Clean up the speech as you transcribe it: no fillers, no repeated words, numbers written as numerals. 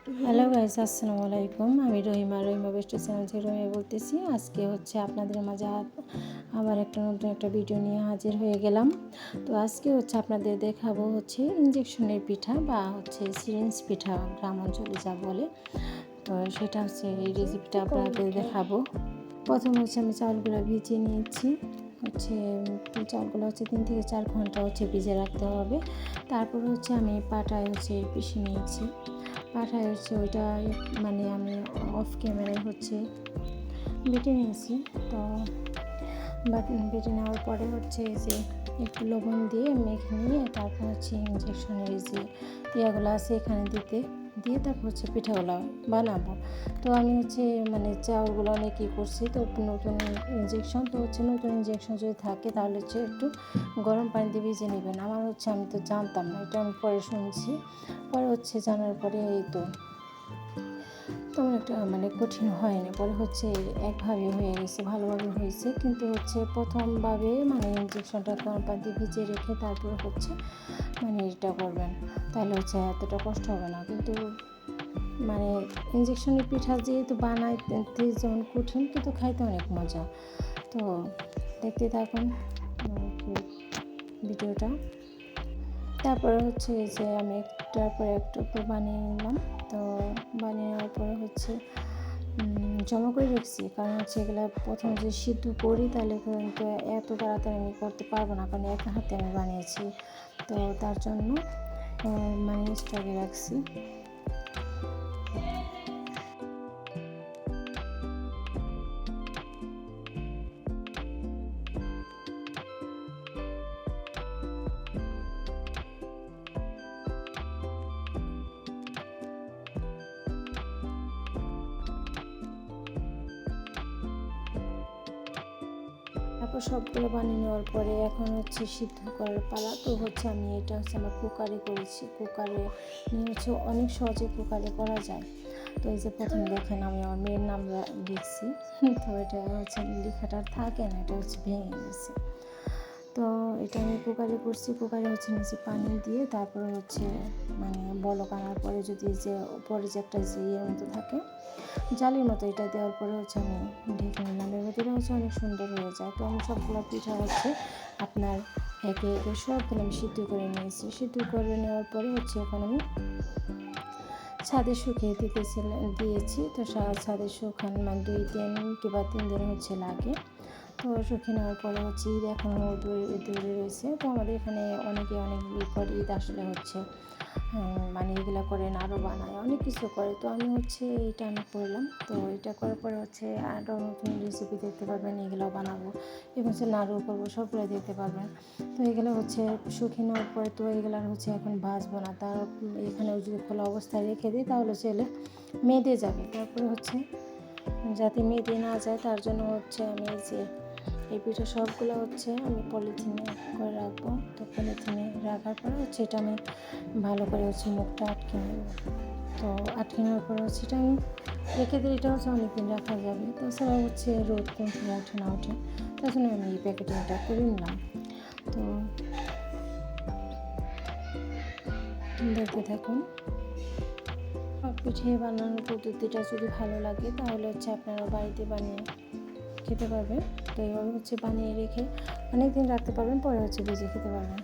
Hello guys, আসসালামু আলাইকুম। আমি রহিমা বেস্ট চ্যানেল থেকে রহিমা বলতেছি। আজকে আপনাদের মাঝে আবার নতুন একটা ভিডিও নিয়ে হাজির হয়ে গেলাম। তো আজকে আপনাদের দেখাবো ইঞ্জেকশনের পিঠা বা সিরিঞ্জ পিঠা, গ্রাম অঞ্চলে যা বলে। তো সেটা এই রেসিপিটা আপনাদের দেখাবো। প্রথম আমি চাউলগুলো ভিজিয়ে নিয়েছি। চাউলগুলো 3 থেকে 4 ঘন্টা ভিজে রাখতে হবে। তারপর আমি পাটায় পিষে নিয়েছি। পাঠায় ওইটা আমি অফ ক্যামেরায় বেটে নিয়েছি। তো বেটে নেওয়ার পরে যে একটু লবণ দিয়ে মেখে নিয়ে তারপর ইঞ্জেকশনের যে ইয়াগুলো আছে এখানে দিয়ে তারপর পিঠাগুলো বানাবো। তো আমি চাউলগুলো অনেক করছি। তো নতুন ইঞ্জেকশন নতুন ইঞ্জেকশন যদি থাকে তাহলে একটু গরম পানি দিয়ে ভিজে নেবেন। আমার আমি তো জানতাম না, এটা আমি পরে শুনছি। পরে জানার পরে এই তো তেমন একটা কঠিন হয়নি। পরে একভাবে হয়ে গেছে, ভালোভাবে হয়েছে। কিন্তু প্রথমভাবে ইঞ্জেকশনটা গরম পানি দিয়ে ভিজিয়ে রেখে তারপরে এটা করবেন, তাহলে এতটা কষ্ট হবে না। কিন্তু ইঞ্জেকশনের পিঠা যেহেতু বানাইতে যেমন কঠিন, কিন্তু খাইতে অনেক মজা। তো দেখতে থাকুন ভিডিওটা। তারপরে আমি একটার পর একটা বানিয়ে নিলাম। তো বানিয়ে নেওয়ার পরে জমা করে রেখেছি, কারণ এগুলো প্রথম সিদ্ধ করি তাহলে কিন্তু এত তাড়াতাড়ি আমি করতে পারবো না, কারণ এক হাতে আমি বানিয়েছি। তো তার জন্য স্টকে রাখছি। তারপর সবগুলো বানিয়ে নেওয়ার পরে এখন সিদ্ধ করার পালা। তো আমি এটা আমার কুকারে করেছি। কুকারে নিয়ে অনেক সহজে কুকারে করা যায়। তো এই যে প্রথম দেখেন আমি আমার মেয়ের নাম লিখছি। তো এটা লেখাটা থাকে না, এটা ভেঙে গেছে। তো এটা আমি কুকারে করছি। কুকারে নিচে পানি দিয়ে তারপর বলক আনার পরে যদি উপরে একটা ইয়ের মতো থাকে, জালির মতো, এটা দেওয়ার পরে আমি ঢেকে নিলাম। এর ভিতরে অনেক সুন্দর হয়ে যায়। তো আমি সবগুলো পিঠা আপনার একে একে সবগুলো আমি সিদ্ধ করে নিয়েছি। সিদ্ধ করে নেওয়ার পরে এখন আমি ছাদে শুকিয়ে দিয়েছি। তো ছাদে শুকানো 2-3 কিংবা 3 দিন লাগে। তো শুকিয়ে নেওয়ার পরে ঈদ এখনও দূরে রয়েছে। তো আমাদের এখানে অনেক পর ঈদ আসলে এগুলো করেন, আরও বানায়, অনেক কিছু করে। তো আমি এইটা আমি করলাম। তো এটা করার পরে আরও নতুন রেসিপি দেখতে পারবেন, এগুলো বানাবো এবং নাড়ু করবো, সবগুলো দেখতে পারবেন। তো এগুলো শুকিয়ে নেওয়ার পরে তো এগুলো এখন ভাজবো না। তার এখানে যদি খোলা অবস্থায় রেখে দিই তাহলে মেদে যাবে। তারপরে যাতে মেদে না যায় তার জন্য আমি এই পিঠা সবগুলো আমি পলিথিনে করে রাখবো। তো পলিথিনে রাখার পরে এটা আমি ভালো করে মুখটা আটকে নেব। তো আটকে নেওয়ার পরে এটা আমি রেখে দিই। এটা অনেকদিন রাখা যাবে। তাছাড়া রোদ কোন সময় ওঠে না ওঠে, তার জন্য আমি এই প্যাকেটিংটা করে নিলাম। তো দেখতে থাকুন। পিঠে বানানোর পদ্ধতিটা যদি ভালো লাগে তাহলে আপনারা বাড়িতে বানিয়ে খেতে পারবেন। তো এইভাবে বানিয়ে রেখে অনেক দিন রাখতে পারবেন, পরে ভেজে খেতে পারবেন।